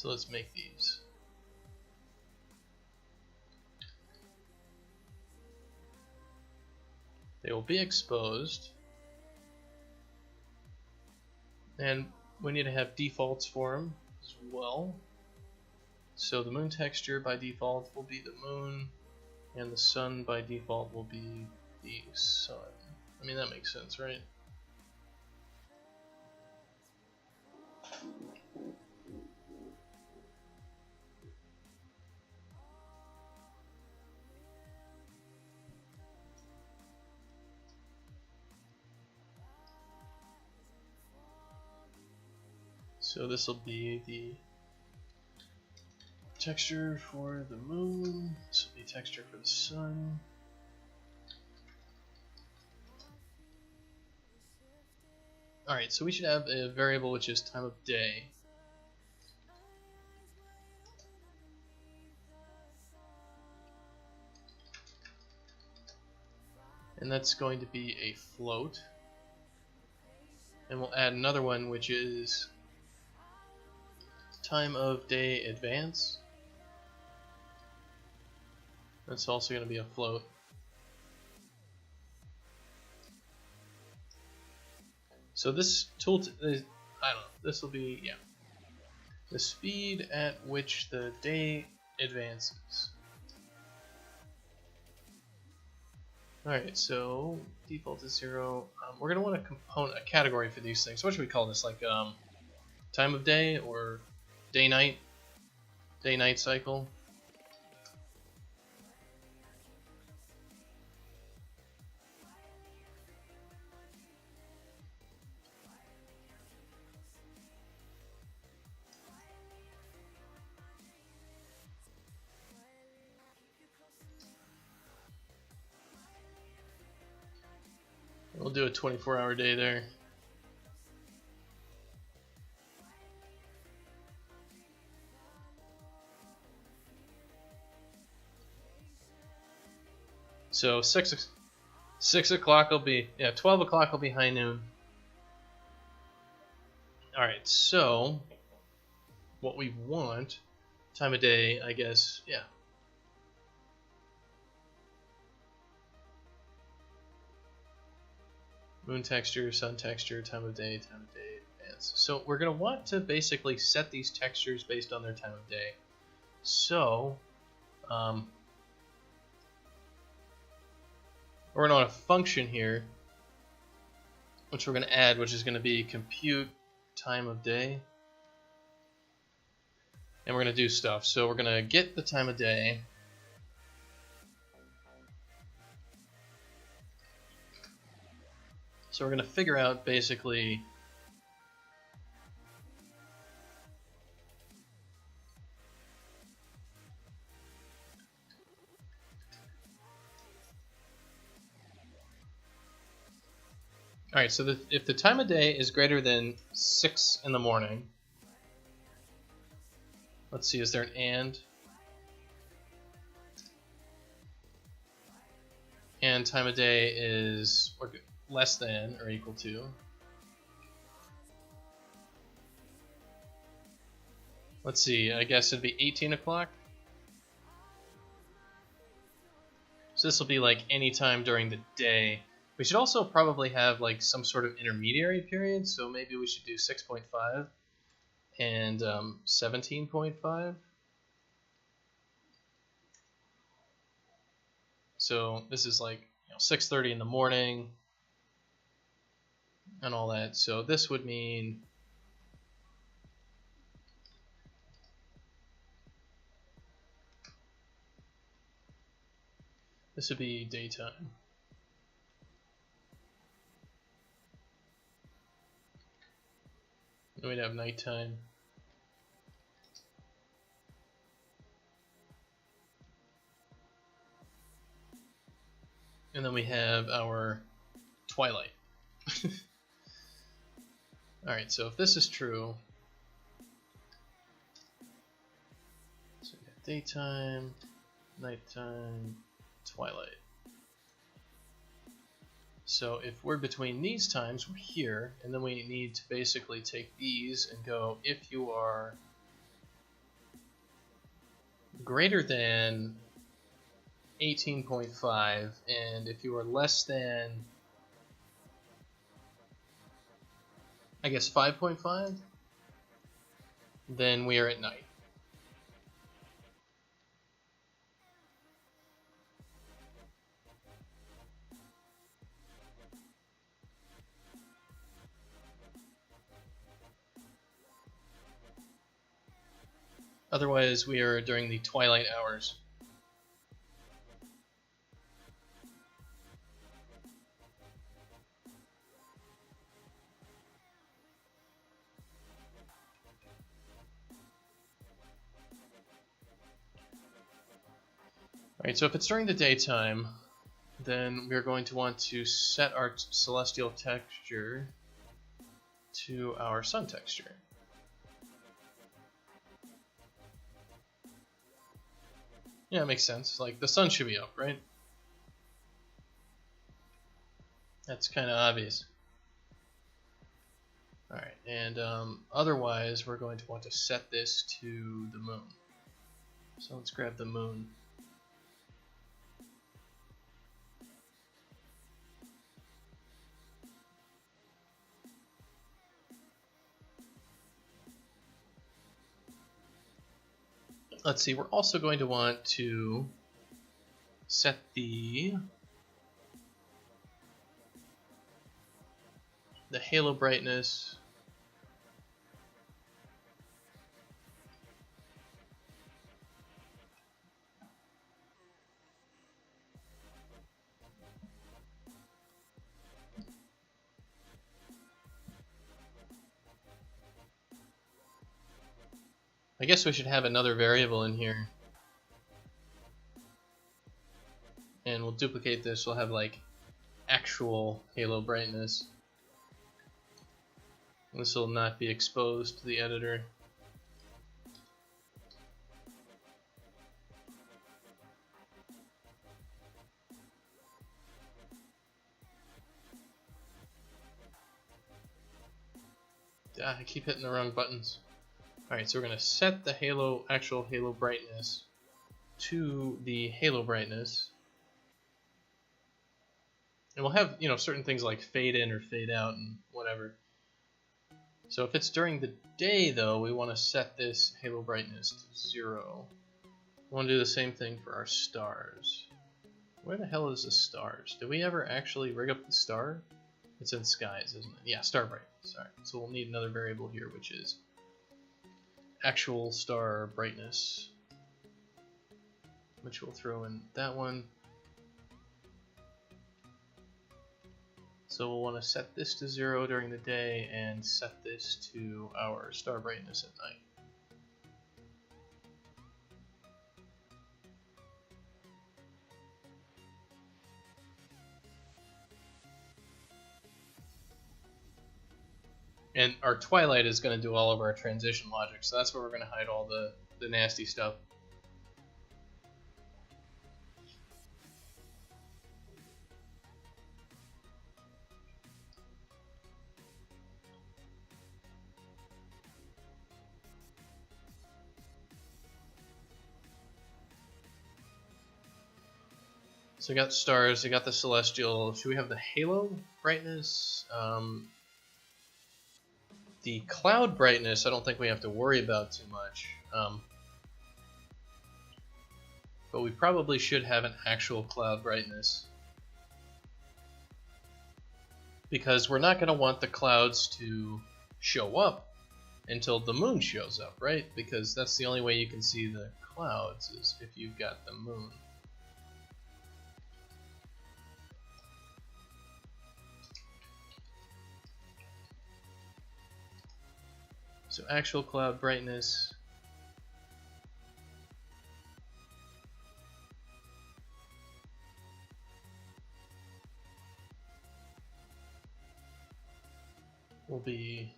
So let's make these. They will be exposed. And we need to have defaults for them as well. So the moon texture by default will be the moon, and the sun by default will be the sun. I mean, that makes sense, right? So this will be the texture for the moon. This will be texture for the sun. Alright, so we should have a variable which is time of day. And that's going to be a float. And we'll add another one which is time of day advance. That's also going to be a float. So this tool, I don't know, this will be, yeah, the speed at which the day advances. Alright, so default is 0. We're going to want a component, a category for these things. What should we call this? Like time of day or day-night? Day-night cycle? We'll do a 24-hour day there. So 6 o'clock will be, yeah, 12 o'clock will be high noon. Alright, so what we want, time of day, I guess, yeah. Moon texture, sun texture, time of day advance. So we're going to want to basically set these textures based on their time of day. So we're going to want a function here, which we're going to add, which is going to be compute time of day. And we're going to do stuff. So we're going to get the time of day. So we're going to figure out basically alright, so if the time of day is greater than 6 in the morning, let's see, is there an and? And time of day is less than or equal to. Let's see, I guess it'd be 18 o'clock. So this will be like any time during the day. We should also probably have like some sort of intermediary period, so maybe we should do 6.5 and 17.5. So this is like 6:30 in the morning and all that. So this would mean this would be daytime. And we'd have nighttime. And then we have our twilight. Alright, so if this is true, so we have daytime, nighttime, twilight. So if we're between these times, we're here, and then we need to basically take these and go, if you are greater than 18.5, and if you are less than, I guess, 5.5, then we are at night. Otherwise, we are during the twilight hours. Alright, so if it's during the daytime, then we're going to want to set our celestial texture to our sun texture. Yeah, it makes sense. Like, the sun should be up, right? That's kind of obvious. Alright, and otherwise we're going to want to set this to the moon. So let's grab the moon. Let's see, we're also going to want to set the halo brightness I guess we should have another variable in here. And we'll duplicate this, we'll have like actual halo brightness. This will not be exposed to the editor. I keep hitting the wrong buttons. Alright, so we're going to set the actual halo brightness to the halo brightness. And we'll have, certain things like fade in or fade out and whatever. So if it's during the day, though, we want to set this halo brightness to 0. We want to do the same thing for our stars. Where the hell is the stars? Did we ever actually rig up the star? It's in skies, isn't it? Yeah, star brightness. Alright, so we'll need another variable here, which is actual star brightness, which we'll throw in that one. So we'll want to set this to 0 during the day and set this to our star brightness at night. And our twilight is going to do all of our transition logic, so that's where we're going to hide all the nasty stuff. So we got stars, we got the celestial. Should we have the halo brightness? The cloud brightness, I don't think we have to worry about too much. But we probably should have an actual cloud brightness. Because we're not going to want the clouds to show up until the moon shows up, right? Because that's the only way you can see the clouds is if you've got the moon. So actual cloud brightness. Will be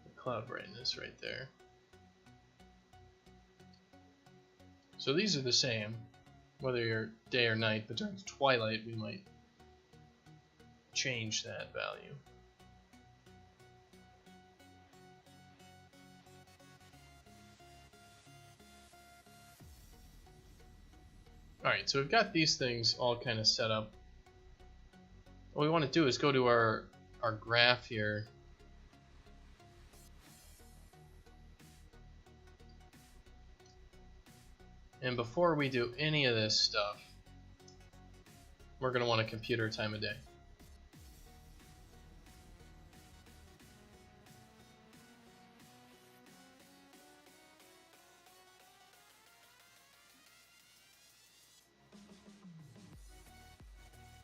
the cloud brightness right there. So these are the same, whether you're day or night, but during twilight we might change that value. Alright, so we've got these things all kind of set up. What we want to do is go to our graph here. And before we do any of this stuff, we're going to want to compute our time of day.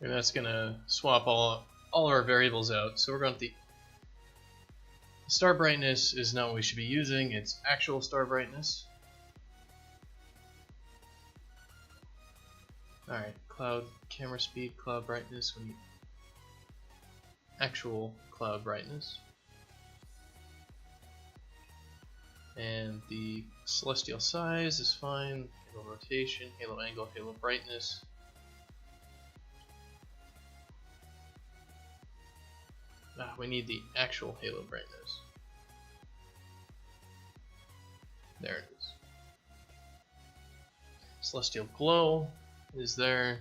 And that's going to swap all of our variables out. So we're going to the star brightness is not what we should be using. It's actual star brightness. Alright, cloud camera speed, cloud brightness, we need actual cloud brightness. And the celestial size is fine, halo rotation, halo angle, halo brightness. We need the actual halo brightness. There it is. Celestial glow is there.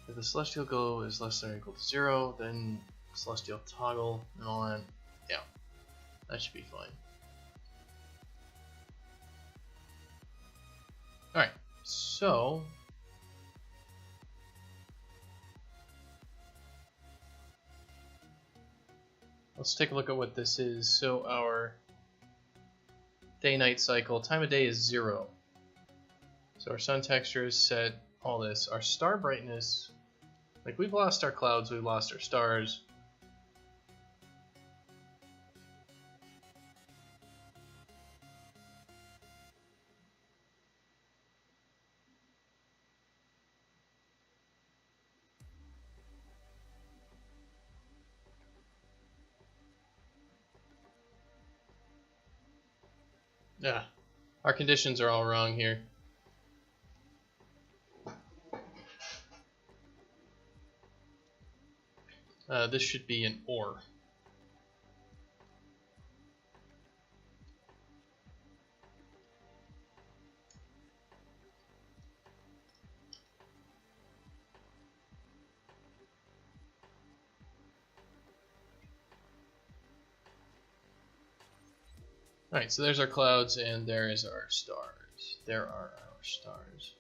If the celestial glow is less than or equal to 0, then celestial toggle and all that. Yeah, that should be fine. Alright, so let's take a look at what this is. So our day-night cycle, time of day is 0. So our sun texture is set, all this. Our star brightness, like we've lost our clouds, we've lost our stars. Yeah, our conditions are all wrong here. This should be an OR. Alright, so there's our clouds and there is our stars. There are our stars.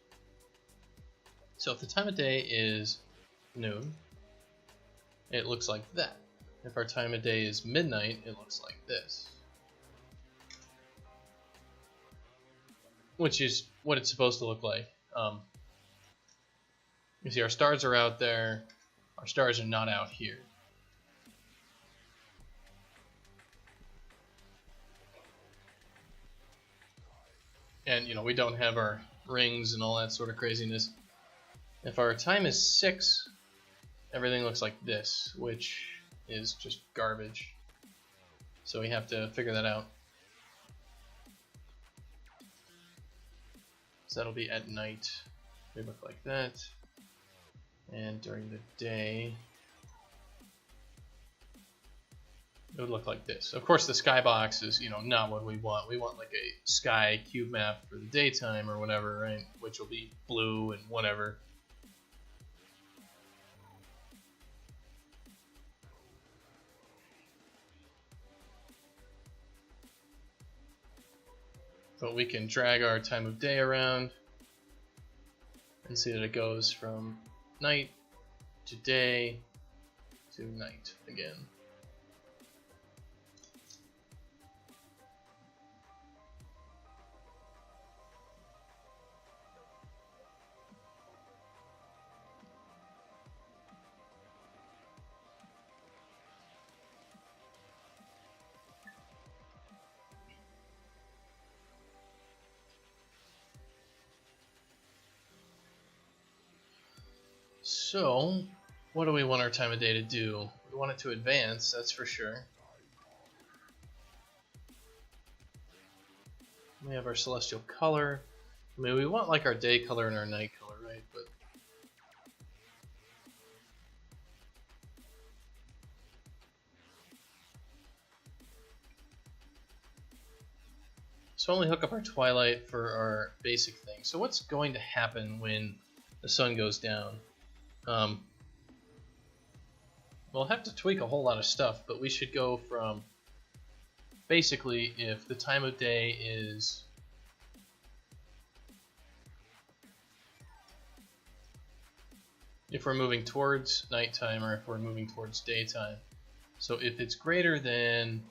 So if the time of day is noon, it looks like that. If our time of day is midnight, it looks like this. Which is what it's supposed to look like. You see our stars are out there, our stars are not out here. And you know, we don't have our rings and all that sort of craziness. If our time is 6, everything looks like this, which is just garbage. So we have to figure that out. So that'll be at night. They look like that. And during the day, it would look like this. Of course, the skybox is, you know, not what we want. We want like a sky cube map for the daytime or whatever, right? Which will be blue and whatever. But we can drag our time of day around and see that it goes from night to day to night again. So, what do we want our time of day to do? We want it to advance, that's for sure. We have our celestial color. I mean, we want like our day color and our night color, right? But so only hook up our twilight for our basic thing. So what's going to happen when the sun goes down. We'll have to tweak a whole lot of stuff, but we should go from basically if the time of day is if we're moving towards nighttime or if we're moving towards daytime. So if it's greater than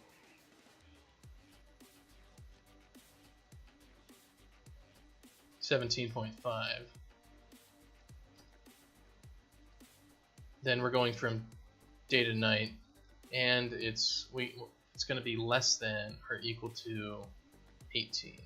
17.5, then we're going from day to night, and it's going to be less than or equal to 18.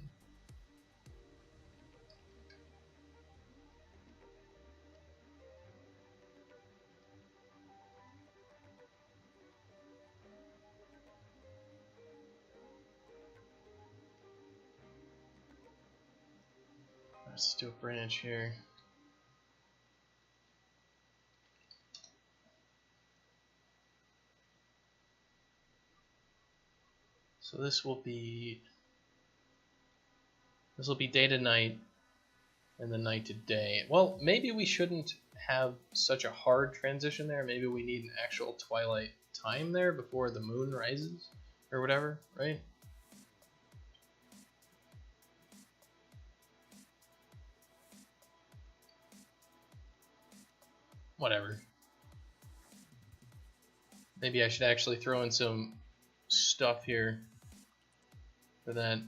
Let's do a branch here. So this will be day to night and then night to day. Well, maybe we shouldn't have such a hard transition there. Maybe we need an actual twilight time there before the moon rises or whatever, right? Whatever. Maybe I should actually throw in some stuff here for that.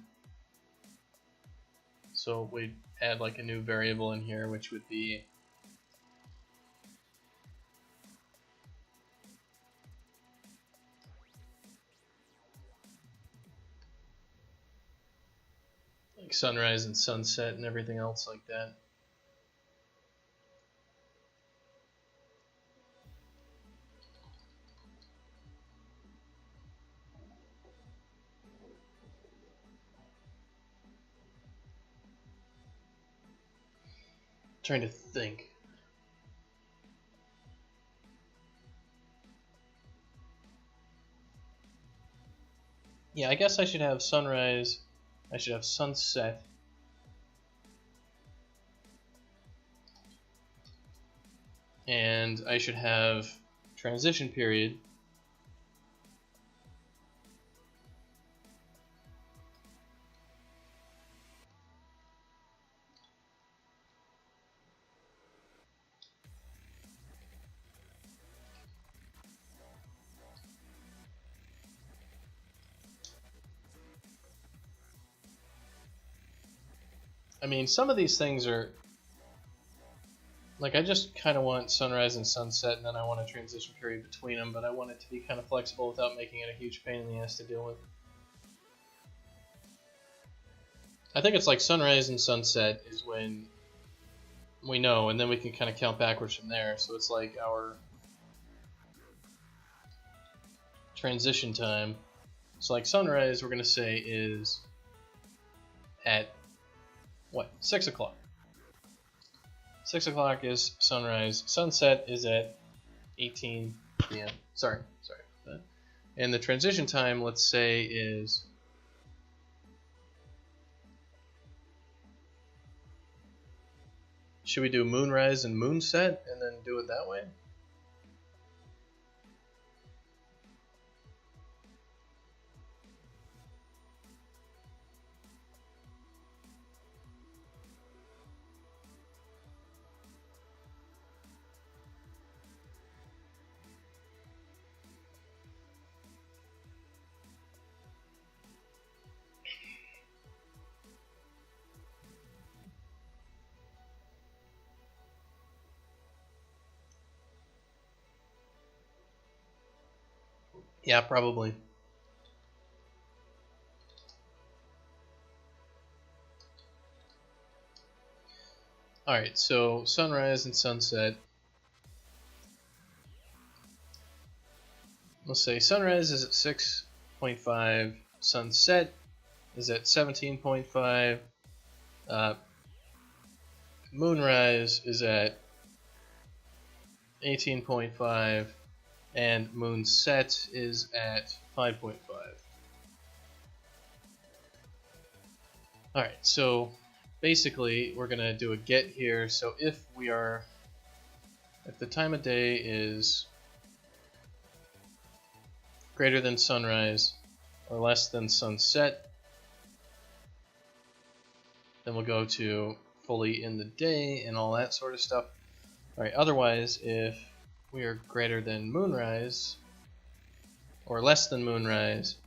So we'd add like a new variable in here, which would be like sunrise and sunset and everything else like that. Trying to think. Yeah, I guess I should have sunrise. I should have sunset. And I should have transition period. I mean, some of these things are like I just kind of want sunrise and sunset, and then I want a transition period between them, but I want it to be kind of flexible without making it a huge pain in the ass to deal with. I think it's like sunrise and sunset is when we know, and then we can kind of count backwards from there. So it's like our transition time. So like sunrise, we're going to say is at what? 6 o'clock. 6 o'clock is sunrise. Sunset is at 18 p.m. Sorry about that. And the transition time, let's say, is should we do moonrise and moonset and then do it that way? Yeah, probably. Alright, so sunrise and sunset. Let's say sunrise is at 6.5, sunset is at 17.5, moonrise is at 18.5, and moonset is at 5.5. Alright, so basically we're gonna do a get here. So if the time of day is greater than sunrise or less than sunset, then we'll go to fully in the day and all that sort of stuff. Alright, otherwise, if we are greater than moonrise or less than moonrise,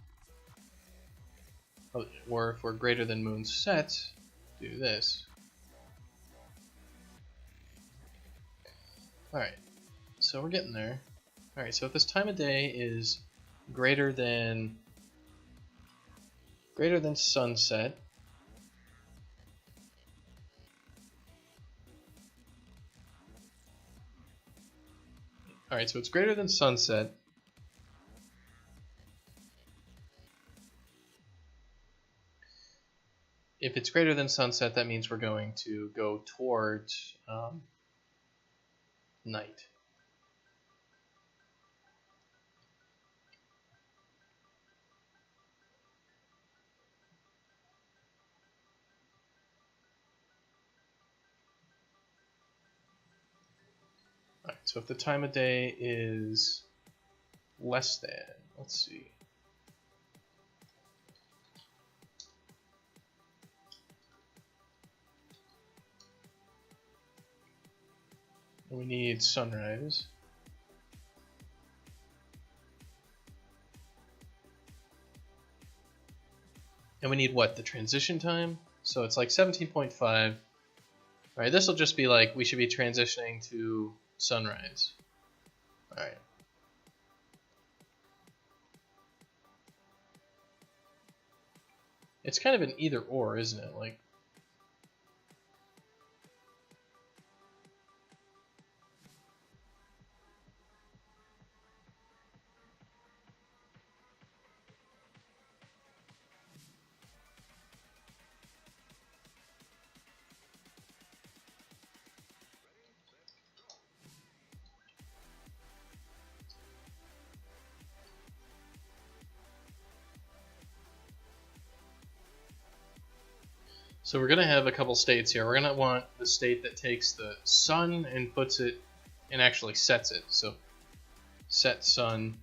or if we're greater than moonset, do this. Alright, so we're getting there. Alright, so if this time of day is greater than sunset, alright, so it's greater than sunset. If it's greater than sunset, that means we're going to go towards night. Alright, so if the time of day is less than, let's see. We need sunrise. And we need what? The transition time? So it's like 17.5. Alright, this will just be like we should be transitioning to sunrise. Alright. It's kind of an either or, isn't it? Like, so we're going to have a couple states here. We're going to want the state that takes the sun and puts it and actually sets it. So set sun,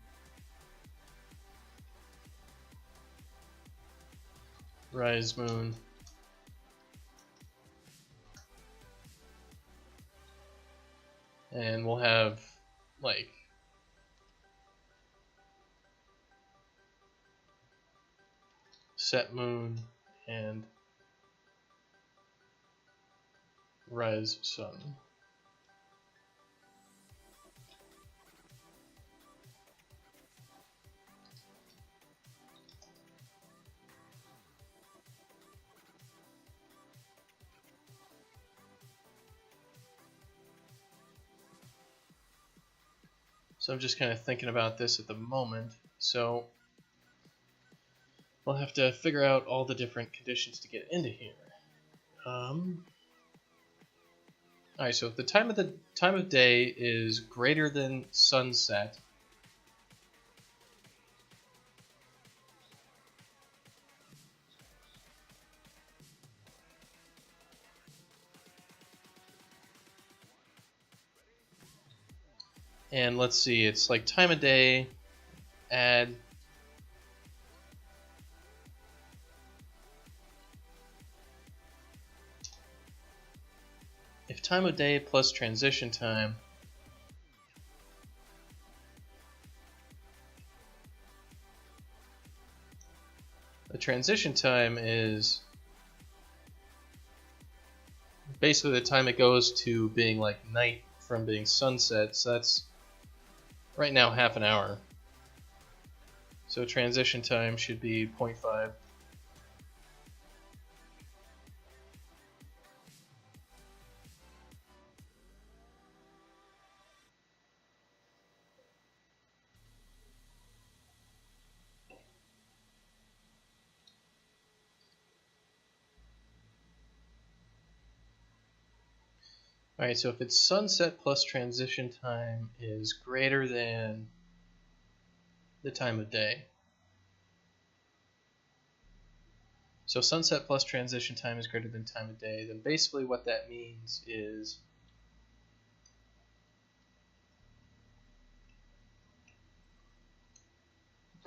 rise moon, and we'll have like set moon and rise sun. So I'm just kind of thinking about this at the moment. So we'll have to figure out all the different conditions to get into here. Alright, so if the time of day is greater than sunset, and let's see, it's like time of day, add if time of day plus transition time the transition time is basically the time it goes to being like night from being sunset, so that's right now half an hour. So transition time should be 0.5. Alright, so if it's sunset plus transition time is greater than the time of day. So sunset plus transition time is greater than time of day. Then basically what that means is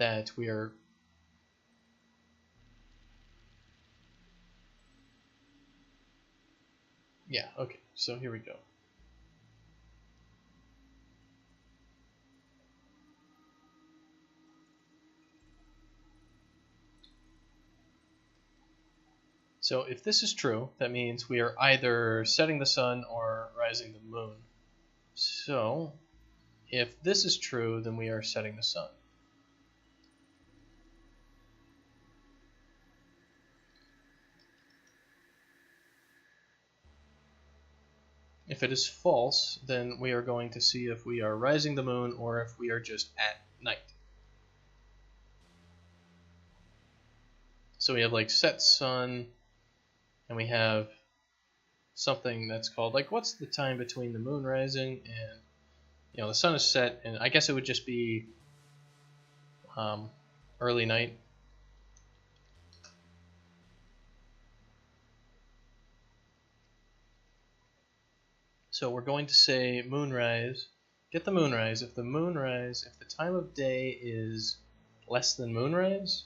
that we are okay, so here we go. So if this is true, that means we are either setting the sun or rising the moon. So if this is true, then we are setting the sun. If it is false, then we are going to see if we are rising the moon or if we are just at night. So we have like set sun, and we have something that's called, like, what's the time between the moon rising and, the sun is set, and I guess it would just be early night. So we're going to say moonrise. Get the moonrise. If the time of day is less than moonrise,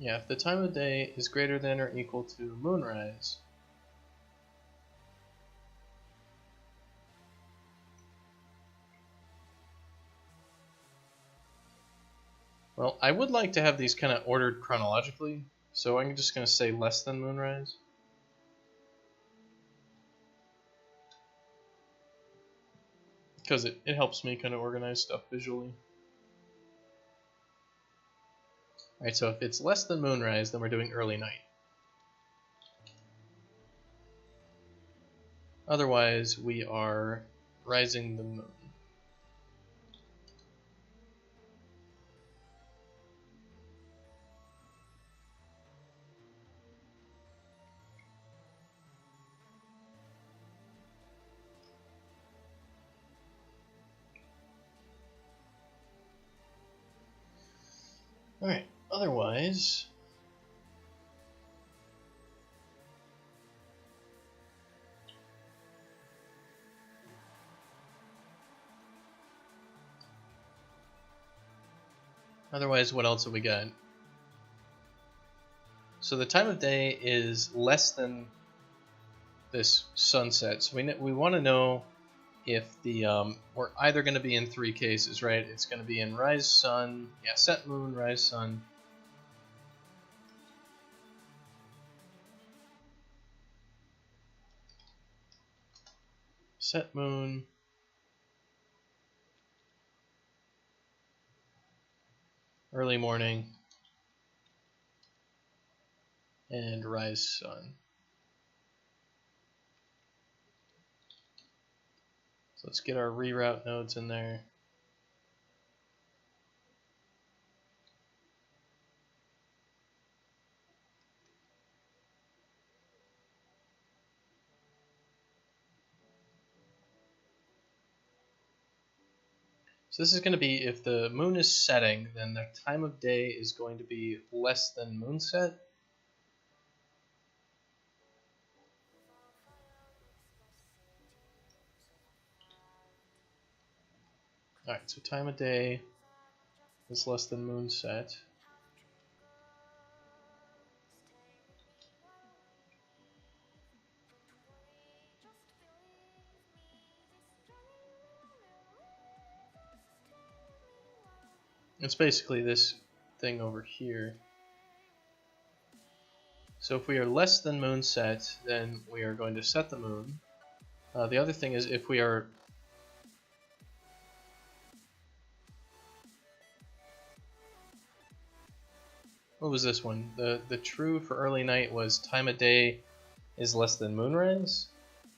if the time of day is greater than or equal to moonrise, well, I would like to have these kind of ordered chronologically, so I'm just going to say less than moonrise. Because it helps me kind of organize stuff visually. Alright, so if it's less than moonrise, then we're doing early night. Otherwise, we are rising the moon. Alright, otherwise, what else have we got? So the time of day is less than this sunset. So we want to know if the we're either going to be in three cases, right? It's going to be in rise sun, set moon, rise sun. Set moon, early morning, and rise sun. So let's get our reroute nodes in there. So this is going to be, if the moon is setting, then the time of day is going to be less than moonset. Alright, so time of day is less than moonset. It's basically this thing over here. So if we are less than moonset, then we are going to set the moon. The other thing is, if we are what was this one? The true for early night was time of day is less than moonrise.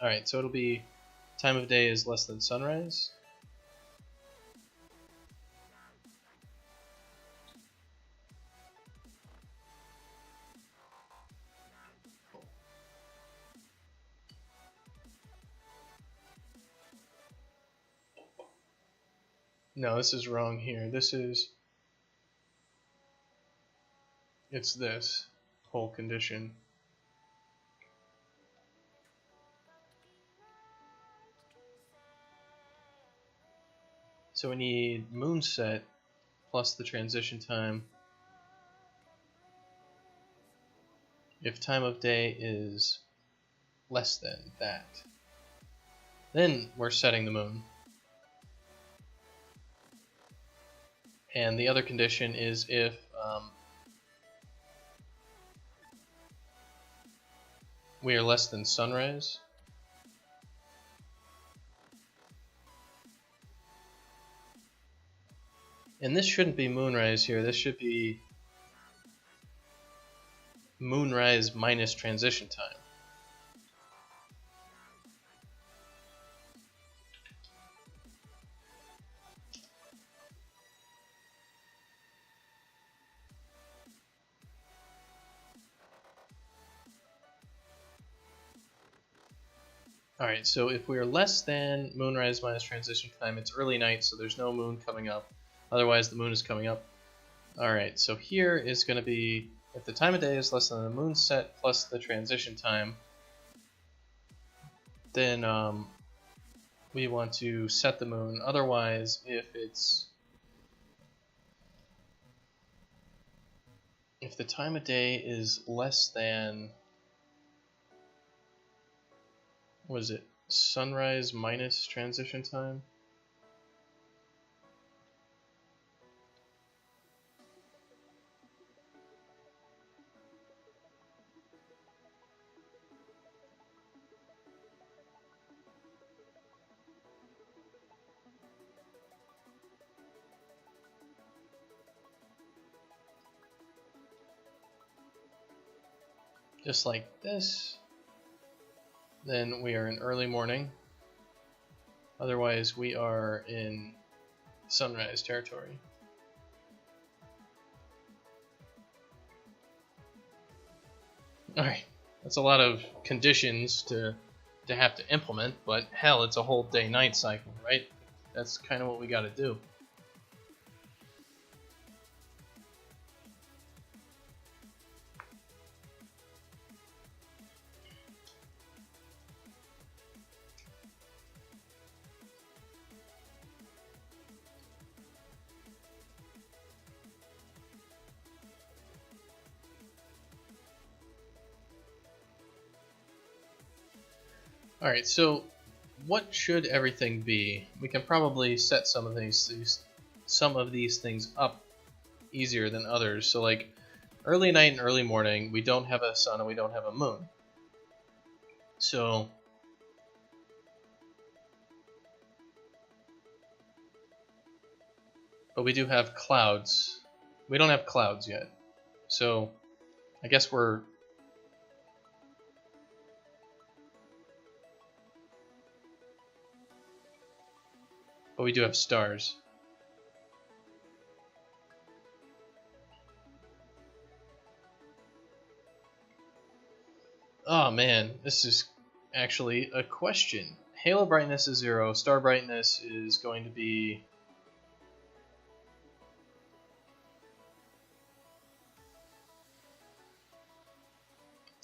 Alright, so it'll be time of day is less than sunrise. No, this is wrong here. It's this whole condition. So we need moon set plus the transition time if time of day is less than that. Then we're setting the moon. And the other condition is if we are less than sunrise. And this shouldn't be moonrise here. This should be moonrise minus transition time. Alright, so if we are less than moonrise minus transition time, it's early night, so there's no moon coming up. Otherwise, the moon is coming up. Alright, so here is going to be, if the time of day is less than the moon set plus the transition time, then we want to set the moon. Otherwise, if the time of day is less than, what is it, sunrise minus transition time? Just like this. Then we are in early morning. Otherwise, we are in sunrise territory. Alright, that's a lot of conditions to have to implement, but hell, it's a whole day-night cycle, right? That's kind of what we gotta do. Alright, so what should everything be? We can probably set some of these things up easier than others. So like early night and early morning, we don't have a sun and we don't have a moon. So but we do have clouds. We don't have clouds yet. So I guess but we do have stars. Oh man, this is actually a question. Halo brightness is 0, star brightness is going to be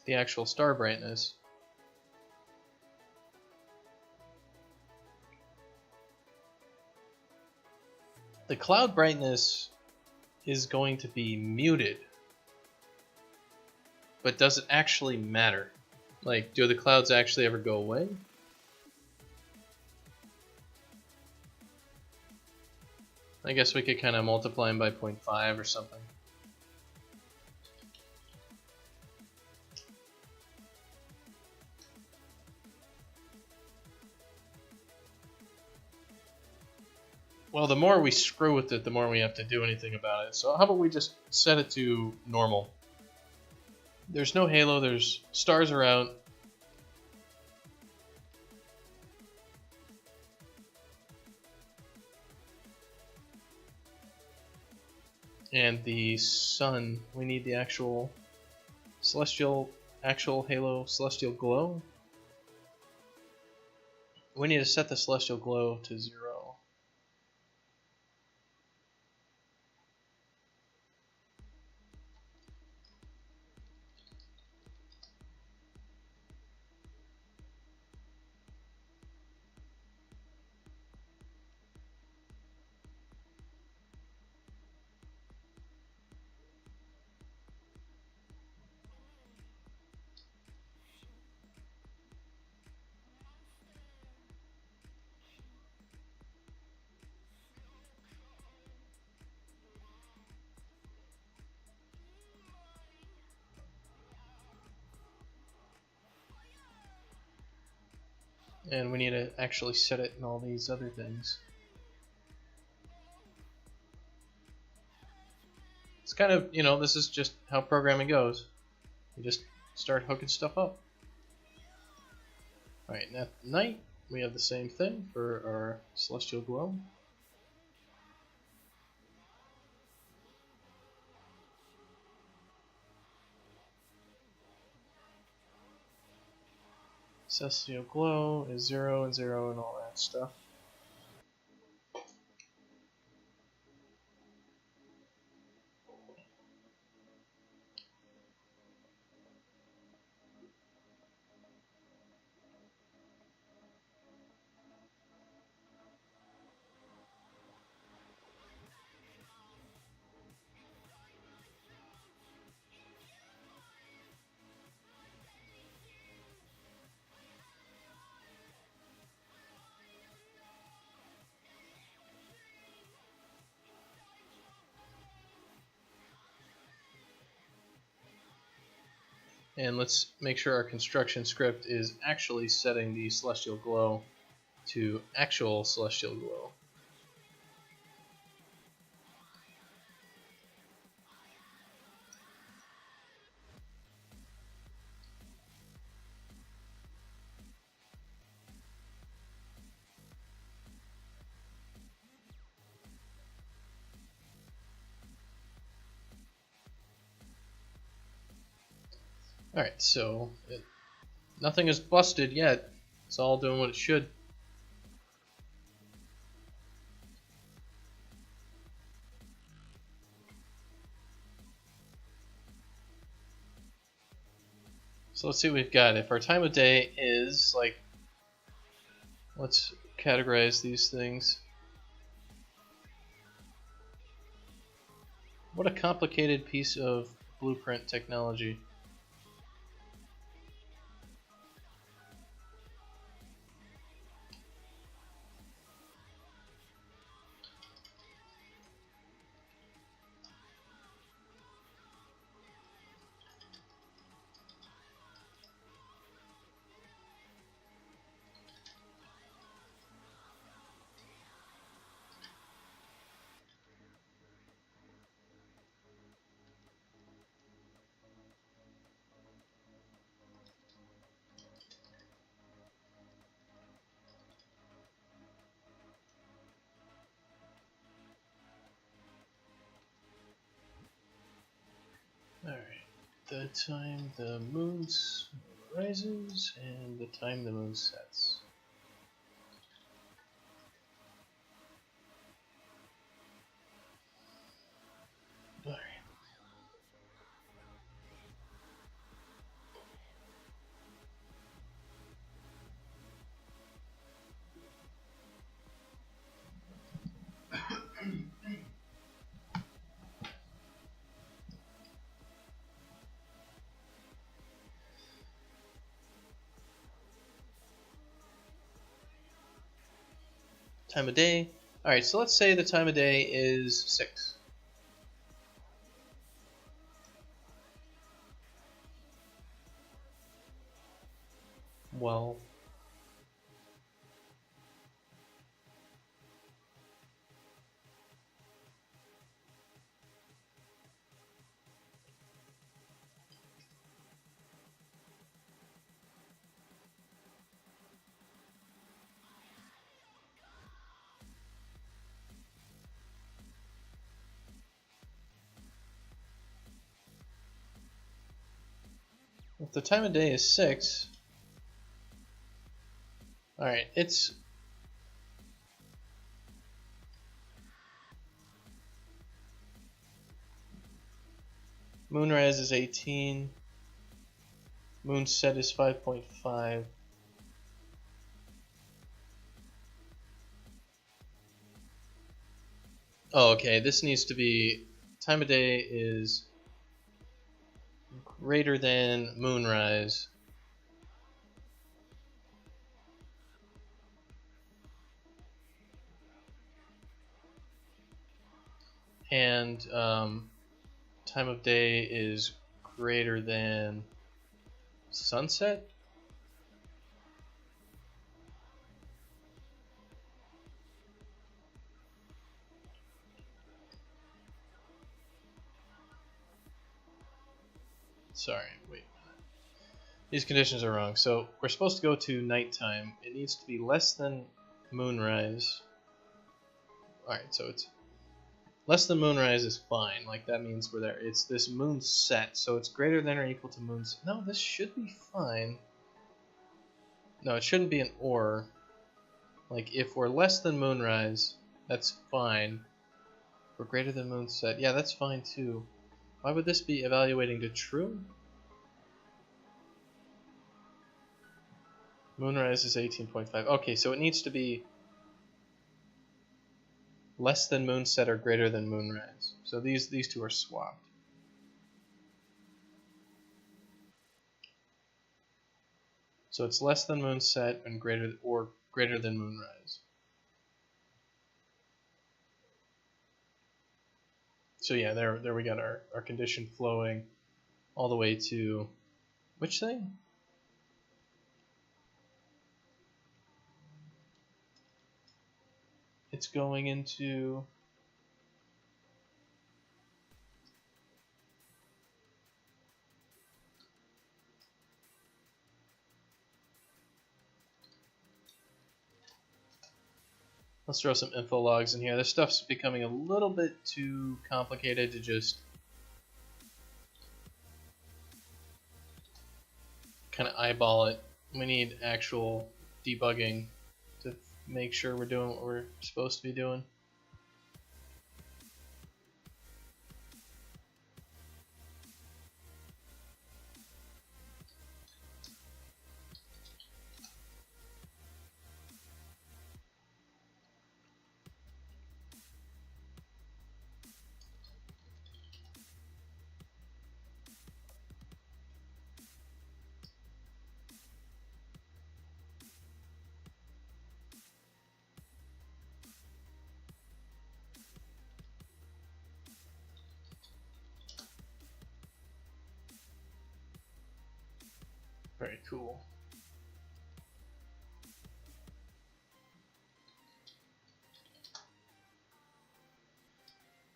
the actual star brightness. The cloud brightness is going to be muted. But does it actually matter? Like, do the clouds actually ever go away? I guess we could kind of multiply them by 0.5 or something. Well, the more we screw with it, the more we have to do anything about it. So how about we just set it to normal? There's no halo, there's stars are out. And the sun, we need the actual halo celestial glow. We need to set the celestial glow to 0. And we need to actually set it in all these other things. It's kind of, you know, this is just how programming goes. You just start hooking stuff up. Alright, at night, we have the same thing for our celestial glow. Celestial glow is 0 and 0 and all that stuff. And let's make sure our construction script is actually setting the celestial glow to actual celestial glow. Alright, so nothing is busted yet. It's all doing what it should. So let's see what we've got. If our time of day is like, let's categorize these things. What a complicated piece of blueprint technology. Alright, the time the moon rises and the time the moon sets. Alright. Time of day. Alright, so let's say the time of day is 6. Well, if the time of day is 6, alright, it's moonrise is 18, moonset is 5.5. Oh, okay, this needs to be, time of day is greater than moonrise. And time of day is greater than sunset? sorry, wait. These conditions are wrong. So we're supposed to go to nighttime. It needs to be less than moonrise. Alright, so it's less than moonrise is fine. Like, that means we're there. It's this moon set, so it's greater than or equal to moon's. No, this should be fine. No, it shouldn't be an or. Like, if we're less than moonrise, that's fine. If we're greater than moon set, yeah, that's fine too. Why would this be evaluating to true? Moonrise is 18.5. Okay, so it needs to be less than moon set or greater than moonrise. So these two are swapped. So it's less than moon set and greater than moonrise. So yeah, there we got our condition flowing all the way to which thing? It's going into let's throw some info logs in here. This stuff's becoming a little bit too complicated to just kind of eyeball it. We need actual debugging to make sure we're doing what we're supposed to be doing. Very cool.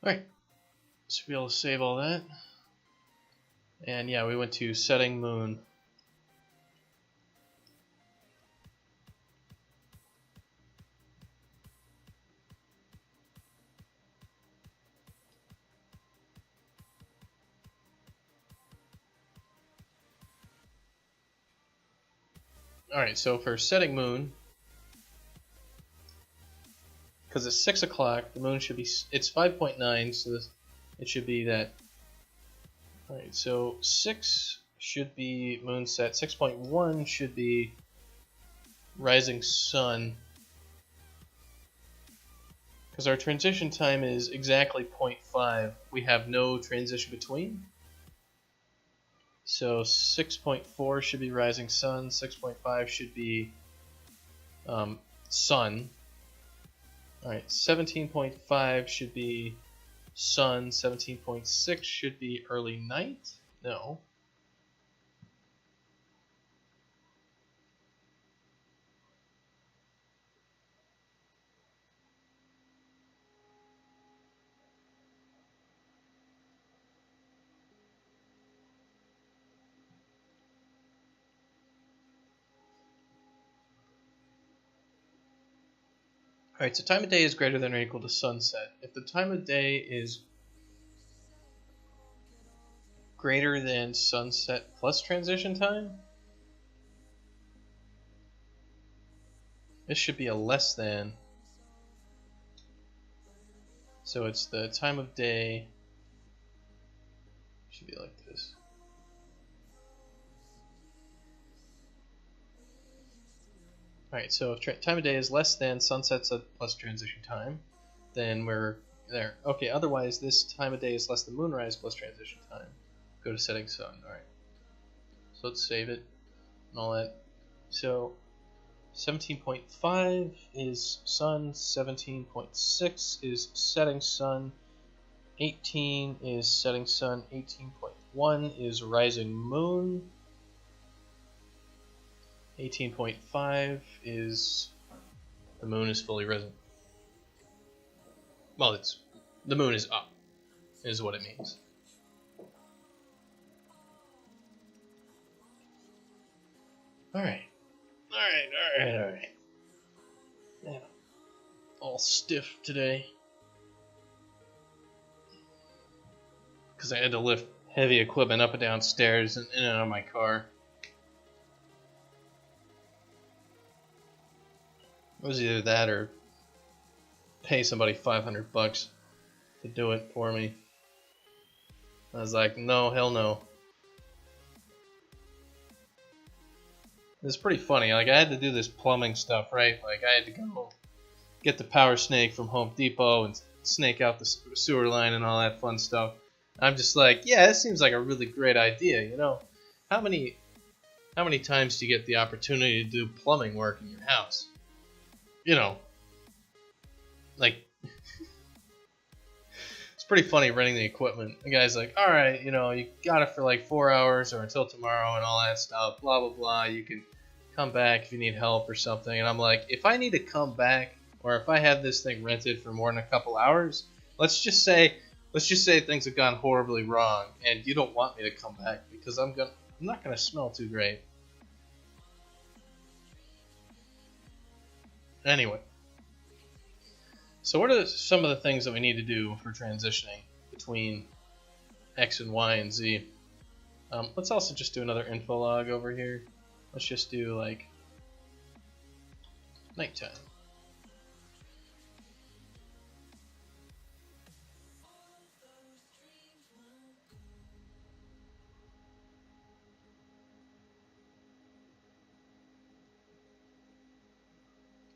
Alright, so we'll be able to save all that. And yeah, we went to setting moon. Alright, so for setting moon, because it's 6 o'clock, the moon should be, it's 5.9, so it should be that. Alright, so 6 should be moon set, 6.1 should be rising sun, because our transition time is exactly 0.5. We have no transition between. So 6.4 should be rising sun, 6.5 should be sun. Alright, 17.5 should be sun, 17.6 should be early night. No. Alright, so time of day is greater than or equal to sunset. If the time of day is greater than sunset plus transition time, this should be a less than. So it's the time of day should be like this. Alright, so if time of day is less than sunset plus transition time, then we're there. Okay, otherwise this time of day is less than moonrise plus transition time. Go to setting sun. Alright. So let's save it and all that. So 17.5 is sun, 17.6 is setting sun, 18 is setting sun, 18.1 is rising moon, 18.5 is the moon is fully risen. Well, it's the moon is up, is what it means. Alright. Yeah. All stiff today. Because I had to lift heavy equipment up and down stairs and in and out of my car. It was either that or pay somebody $500 to do it for me. I was like, no, hell no. It's pretty funny. Like, I had to do this plumbing stuff, right? Like, I had to go get the power snake from Home Depot and snake out the sewer line and all that fun stuff. I'm just like, yeah, it seems like a really great idea, you know? How many times do you get the opportunity to do plumbing work in your house? You know, like, it's pretty funny renting the equipment. The guy's like, all right, you know, you got it for like 4 hours or until tomorrow and all that stuff, blah, blah, blah. You can come back if you need help or something. And I'm like, if I need to come back or if I have this thing rented for more than a couple hours, let's just say things have gone horribly wrong and you don't want me to come back because I'm not gonna smell too great. Anyway, so what are some of the things that we need to do for transitioning between X and Y and Z? Let's also just do another info log over here. Let's just do like nighttime.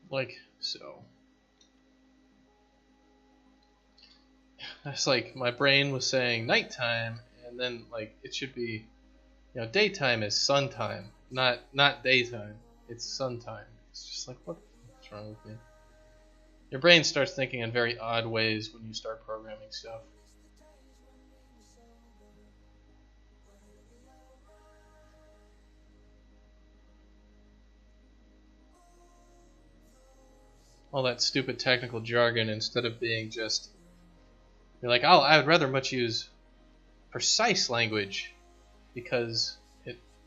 Like so. It's like my brain was saying nighttime, and then like it should be, you know, daytime is sun time, not daytime. It's sun time. It's just like, what's wrong with me? Your brain starts thinking in very odd ways when you start programming stuff. All that stupid technical jargon instead of being just, you're like, oh, I would rather much use precise language because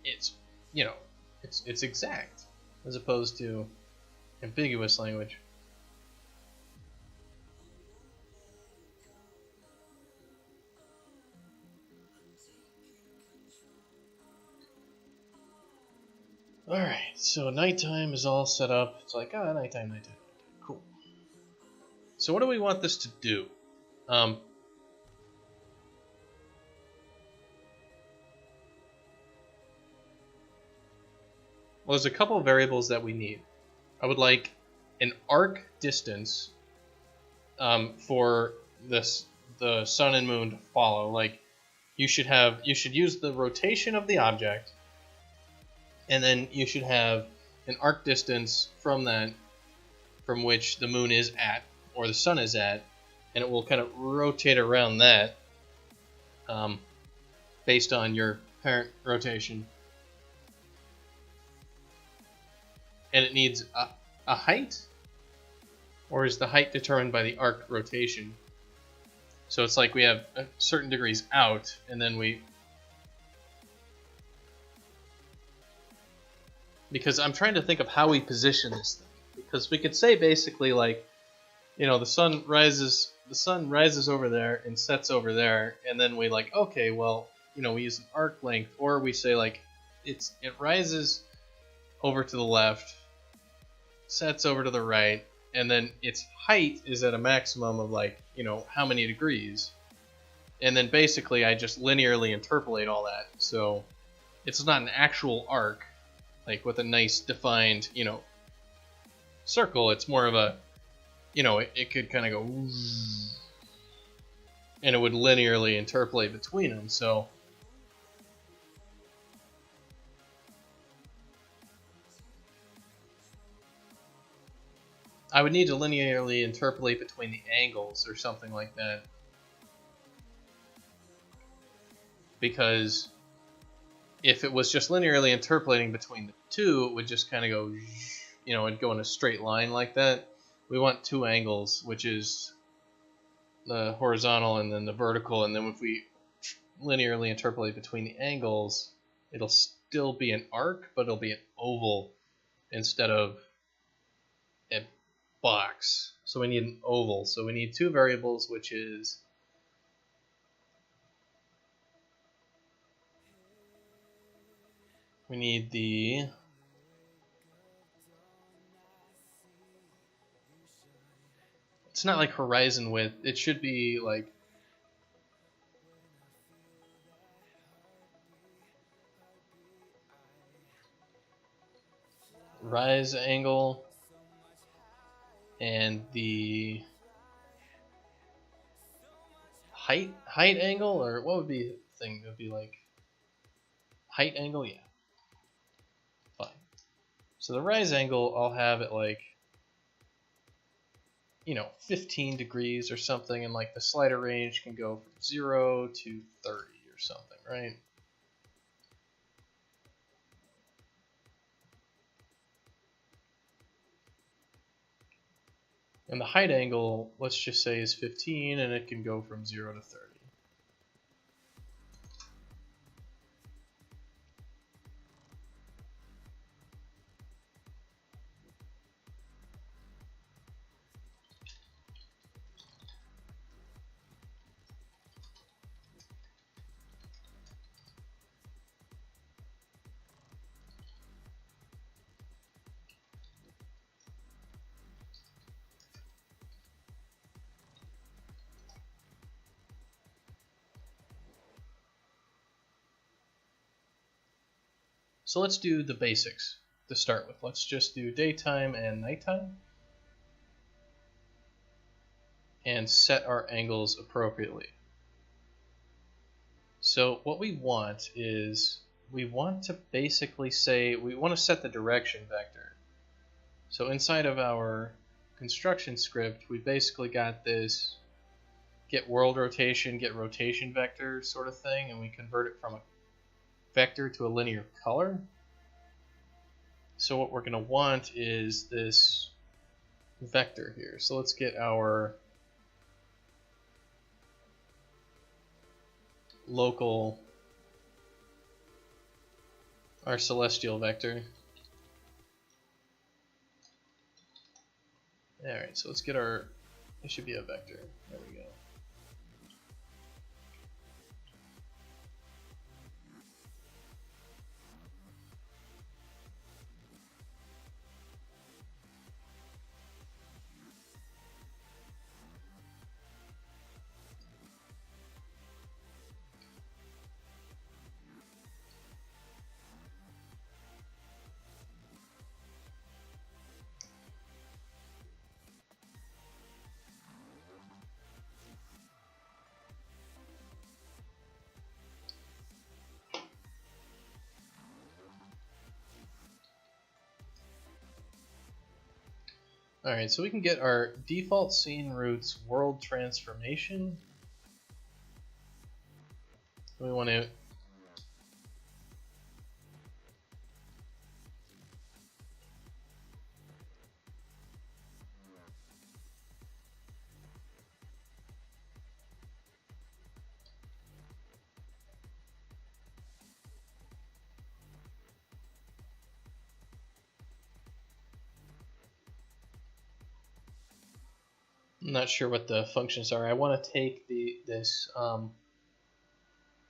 it's you know it's exact as opposed to ambiguous language. Alright, so nighttime is all set up. It's like, ah, nighttime. Cool. So what do we want this to do? Well, there's a couple of variables that we need. I would like an arc distance for the sun and moon to follow. Like, you should use the rotation of the object, and then you should have an arc distance from which the moon is at or the sun is at, and it will kind of rotate around that based on your parent rotation. And it needs a height, or is the height determined by the arc rotation? So it's like we have certain degrees out, and then because I'm trying to think of how we position this thing. Because we could say basically like, you know, the sun rises over there and sets over there, and then we like, okay, well, you know, we use an arc length, or we say like it rises over to the left, sets over to the right, and then its height is at a maximum of like, you know, how many degrees. And then basically I just linearly interpolate all that. So it's not an actual arc, like with a nice defined, you know, circle. It's more of a, you know, it could kind of go, and it would linearly interpolate between them. So I would need to linearly interpolate between the angles or something like that. Because if it was just linearly interpolating between the two, it would just kind of go, you know, it'd go in a straight line like that. We want two angles, which is the horizontal and then the vertical, and then if we linearly interpolate between the angles, it'll still be an arc, but it'll be an oval instead of a box. So we need an oval. So we need two variables, which is we need the it's not like horizon width. It should be like rise angle and the height angle, or what would be the thing? It would be like height angle, yeah. Fine. So the rise angle, I'll have it like 15 degrees or something, and like the slider range can go from 0 to 30 or something, right? And the height angle, let's just say, is 15, and it can go from 0 to 30. So let's do the basics to start with. Let's just do daytime and nighttime and set our angles appropriately. So what we want is we want to basically say we want to set the direction vector. So inside of our construction script, we basically got this get world rotation, get rotation vector sort of thing, and we convert it from a vector to a linear color. So what we're going to want is this vector here. So let's get our local, our celestial vector. Alright, so let's get our, it should be a vector. There we go. Alright, so we can get our default scene roots world transformation. We want to I'm not sure what the functions are. I want to take this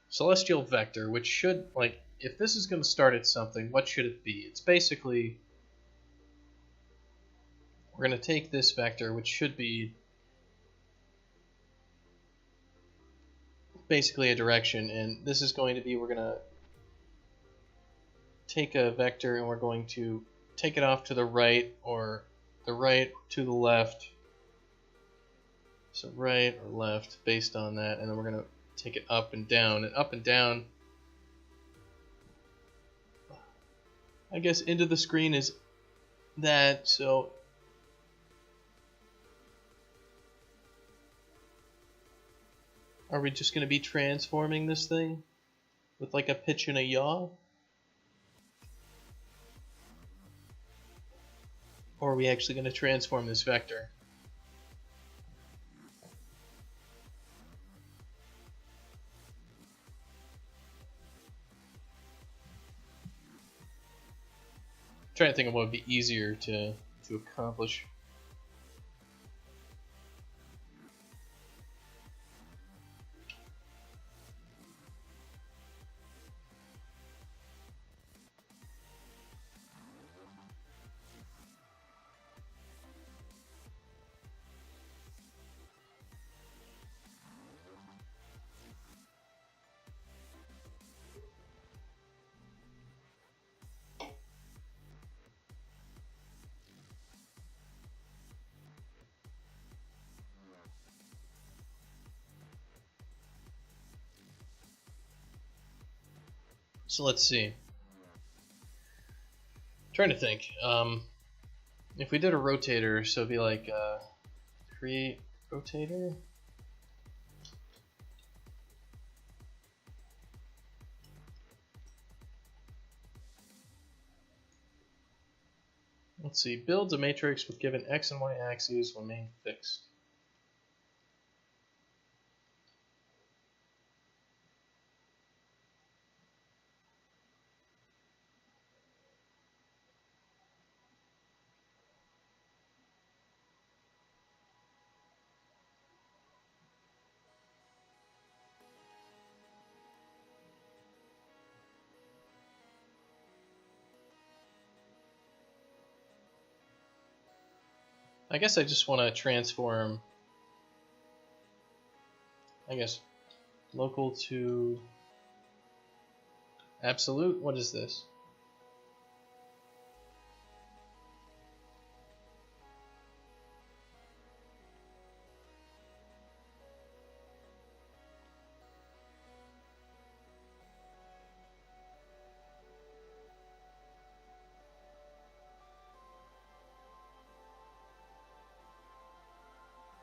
celestial vector, which should, like, if this is going to start at something, what should it be? It's basically, we're going to take this vector, which should be basically a direction, and this is going to be, we're going to take a vector and we're going to take it off to the right, or the right to the left. So right or left based on that, and then we're going to take it up and down. And up and down, I guess into the screen is that, so are we just going to be transforming this thing with like a pitch and a yaw? Or are we actually going to transform this vector? trying to think of what would be easier to accomplish. So let's see. I'm trying to think. If we did a rotator, so it'd be like create rotator. Let's see. Builds a matrix with given x and y axes will remain fixed. I guess I just want to transform, I guess, local to absolute. What is this?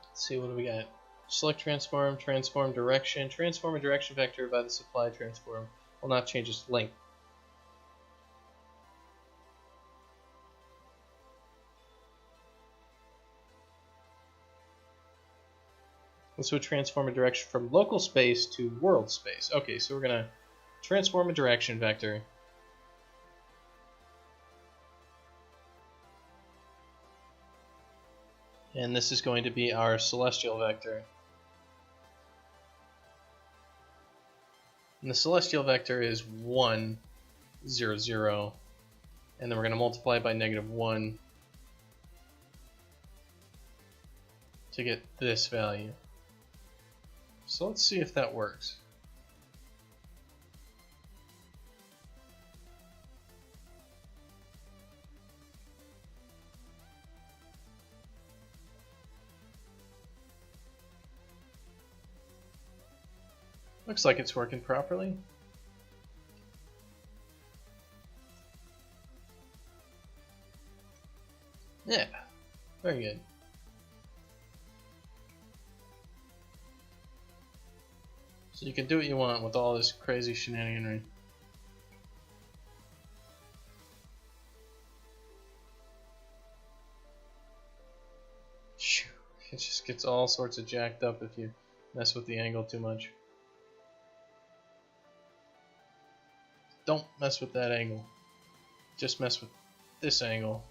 Let's see, what do we got? Select transform, transform direction, transform a direction vector by the supply transform will not change its length. This would transform a direction from local space to world space. Okay, so we're going to transform a direction vector. And this is going to be our celestial vector. And the celestial vector is 1, 0, 0. And then we're going to multiply by -1 to get this value. So let's see if that works. Looks like it's working properly. Yeah, very good. So you can do what you want with all this crazy shenaniganry. It just gets all sorts of jacked up if you mess with the angle too much. Don't mess with that angle. Just mess with this angle.